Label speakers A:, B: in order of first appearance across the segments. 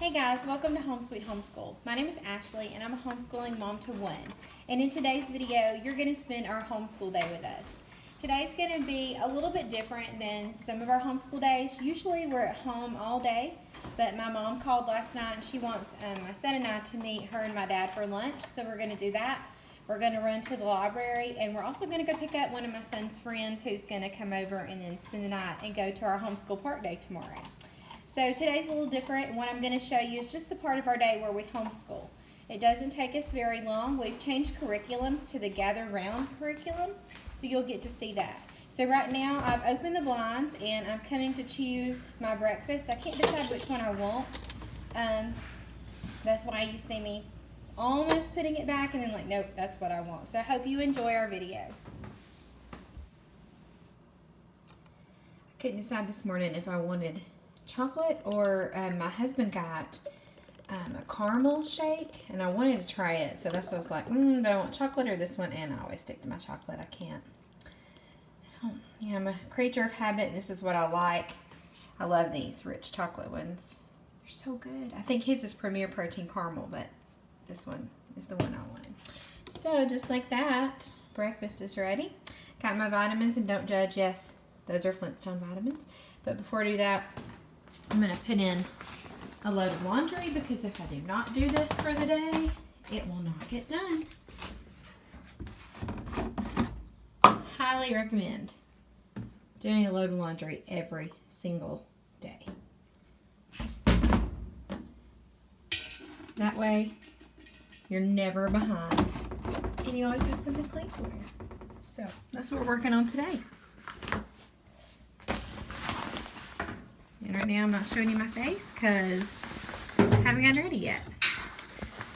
A: Hey guys, welcome to Home Sweet Homeschool. My name is Ashley and I'm a homeschooling mom to one. And in today's video, you're going to spend our homeschool day with us. Today's going to be a little bit different than some of our homeschool days. Usually we're at home all day, but my mom called last night and she wants my son and I to meet her and my dad for lunch. So we're going to do that. We're going to run to the library and we're also going to go pick up one of my son's friends who's going to come over and then spend the night and go to our homeschool park day tomorrow. So today's a little different, and what I'm going to show you is just the part of our day where we homeschool. It doesn't take us very long. We've changed curriculums to the Gather Round curriculum, so you'll get to see that. So right now I've opened the blinds and I'm coming to choose my breakfast. I can't decide which one I want. That's why you see me almost putting it back and then like, nope, that's what I want. So I hope you enjoy our video. I couldn't decide this morning if I wanted chocolate or my husband got a caramel shake and I wanted to try it, so that's what I was like, do I want chocolate or this one? And I always stick to my chocolate. I'm a creature of habit and this is what I like. I love these rich chocolate ones. They're so good. I think his is Premier Protein Caramel, but this one is the one I wanted. So just like that, breakfast is ready. Got my vitamins, and don't judge, yes, those are Flintstone vitamins. But before I do that, I'm going to put in a load of laundry because if I do not do this for the day, it will not get done. Highly recommend doing a load of laundry every single day. That way, you're never behind and you always have something clean for you. So that's what we're working on today. And right now I'm not showing you my face because I haven't gotten ready yet.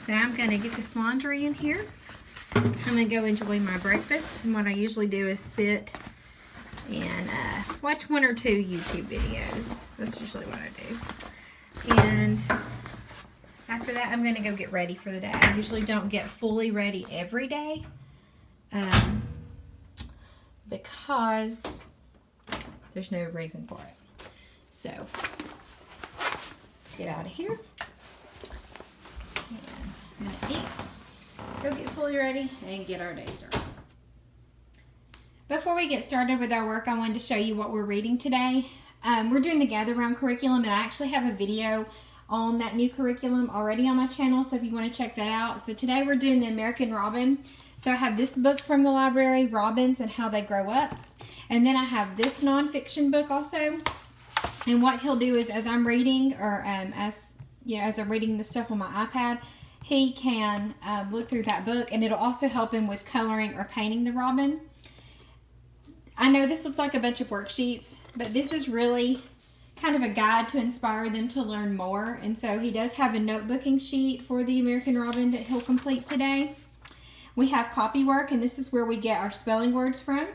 A: So I'm going to get this laundry in here. I'm going to go enjoy my breakfast. And what I usually do is sit and watch one or two YouTube videos. That's usually what I do. And after that I'm going to go get ready for the day. I usually don't get fully ready every day because there's no reason for it. So, get out of here, and I'm going to eat, go get fully ready, and get our day started. Before we get started with our work, I wanted to show you what we're reading today. We're doing the Gather Round curriculum, and I actually have a video on that new curriculum already on my channel, so if you want to check that out. So today we're doing the American Robin. So I have this book from the library, Robins and How They Grow Up, and then I have this nonfiction book also. And what he'll do is, as I'm reading, or as I'm reading the stuff on my iPad, he can look through that book, and it'll also help him with coloring or painting the robin. I know this looks like a bunch of worksheets, but this is really kind of a guide to inspire them to learn more. And so he does have a notebooking sheet for the American Robin that he'll complete today. We have copy work, and this is where we get our spelling words from.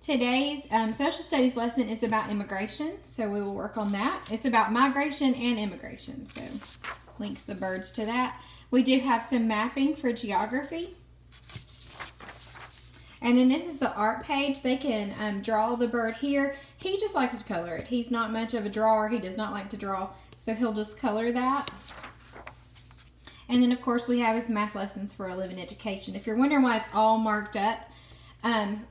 A: Today's social studies lesson is about immigration, so we will work on that. It's about migration and immigration, so links the birds to that. We do have some mapping for geography. And then this is the art page. They can draw the bird here. He just likes to color it. He's not much of a drawer. He does not like to draw, so he'll just color that. And then, of course, we have his math lessons for a living education. If you're wondering why it's all marked up,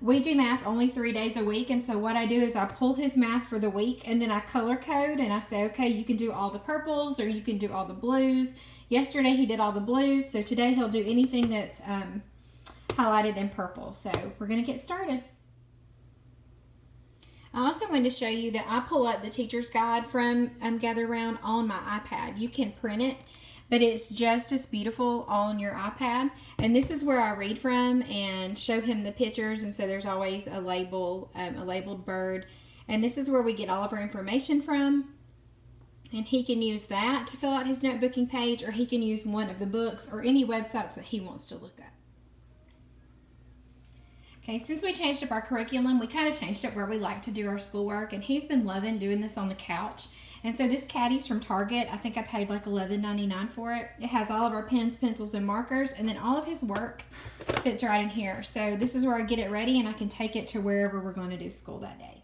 A: we do math only 3 days a week, and so what I do is I pull his math for the week, and then I color code, and I say, okay, you can do all the purples, or you can do all the blues. Yesterday he did all the blues, so today he'll do anything that's highlighted in purple. So we're going to get started. I also wanted to show you that I pull up the teacher's guide from Gather Round on my iPad. You can print it, but it's just as beautiful on your iPad. And this is where I read from and show him the pictures. And so there's always a label, a labeled bird. And this is where we get all of our information from. And he can use that to fill out his notebooking page, or he can use one of the books or any websites that he wants to look at. Okay, since we changed up our curriculum, we kind of changed up where we like to do our schoolwork. And he's been loving doing this on the couch. And so this caddy's from Target. I think I paid like $11.99 for it. It has all of our pens, pencils, and markers, and then all of his work fits right in here. So this is where I get it ready, and I can take it to wherever we're going to do school that day.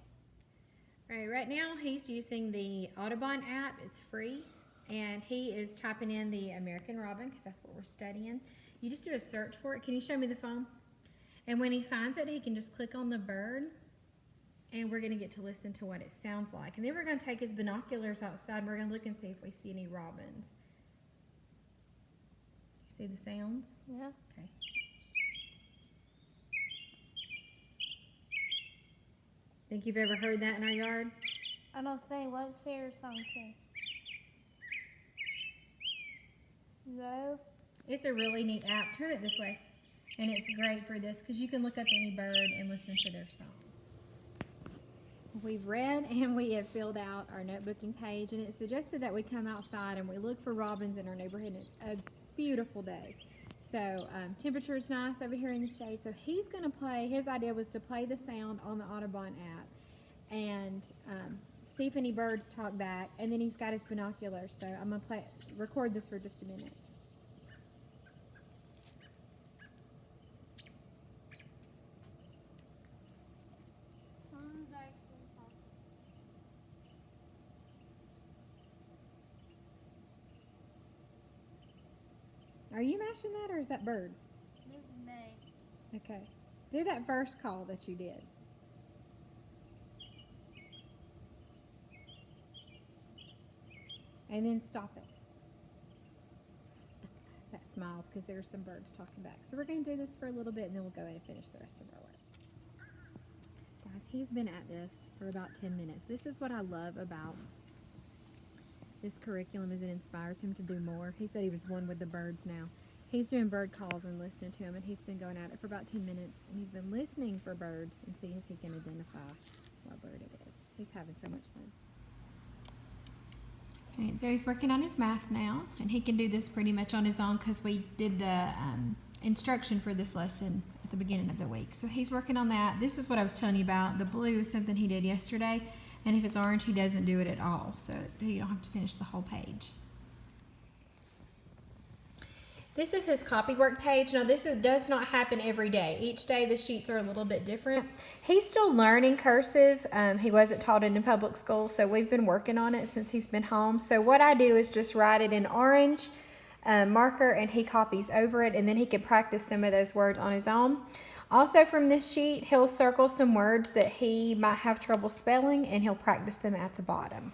A: All right, right now he's using the Audubon app. It's free, and he is typing in the American robin because that's what we're studying. You just do a search for it. Can you show me the phone? And when he finds it, he can just click on the bird, and we're going to get to listen to what it sounds like. And then we're going to take his binoculars outside, and we're going to look and see if we see any robins. You see the sounds?
B: Yeah.
A: Okay. Think you've ever heard that in our yard?
B: I don't think. Let's hear a song too. No.
A: It's a really neat app. Turn it this way. And it's great for this because you can look up any bird and listen to their song. We've read and we have filled out our notebooking page, and it suggested that we come outside and we look for robins in our neighborhood, and it's a beautiful day. So temperature is nice over here in the shade. So he's going to play, his idea was to play the sound on the Audubon app and see if any birds talk back, and then he's got his binoculars. So I'm going to record this for just a minute. Are you mashing that, or is that birds?
B: This is me.
A: Okay. Do that first call that you did. And then stop it. That smiles because there's some birds talking back. So we're going to do this for a little bit, and then we'll go ahead and finish the rest of our work. Guys, he's been at this for about 10 minutes. This is what I love about this curriculum, is it inspires him to do more. He said he was one with the birds now. He's doing bird calls and listening to them, and he's been going at it for about 10 minutes, and he's been listening for birds and seeing if he can identify what bird it is. He's having so much fun. Okay, so he's working on his math now, and he can do this pretty much on his own because we did the instruction for this lesson at the beginning of the week. So he's working on that. This is what I was telling you about. The blue is something he did yesterday. And if it's orange, he doesn't do it at all, so you don't have to finish the whole page. This is his copywork page. Now, does not happen every day. Each day, the sheets are a little bit different. He's still learning cursive. He wasn't taught it in public school, so we've been working on it since he's been home. So what I do is just write it in orange marker, and he copies over it, and then he can practice some of those words on his own. Also from this sheet, he'll circle some words that he might have trouble spelling, and he'll practice them at the bottom.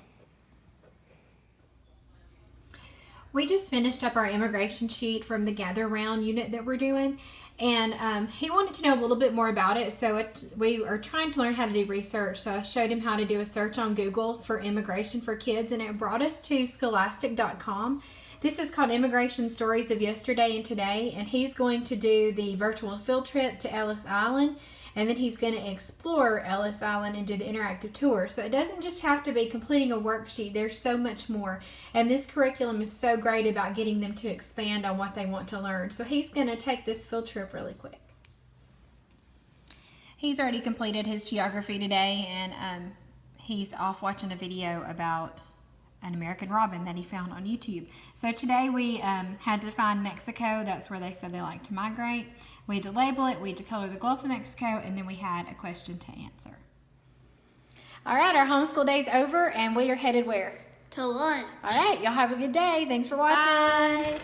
A: We just finished up our immigration sheet from the Gather Round unit that we're doing, and he wanted to know a little bit more about it, so we are trying to learn how to do research. So I showed him how to do a search on Google for immigration for kids, and it brought us to scholastic.com. This is called Immigration Stories of Yesterday and Today, and he's going to do the virtual field trip to Ellis Island, and then he's going to explore Ellis Island and do the interactive tour. So it doesn't just have to be completing a worksheet. There's so much more, and this curriculum is so great about getting them to expand on what they want to learn. So he's going to take this field trip really quick. He's already completed his geography today, and he's off watching a video about an American robin that he found on YouTube. So today we had to find Mexico. That's where they said they like to migrate. We had to label it, we had to color the Gulf of Mexico, and then we had a question to answer. All right, our homeschool day's over, and we are headed where?
B: To lunch.
A: All right, y'all have a good day. Thanks for watching.
B: Bye.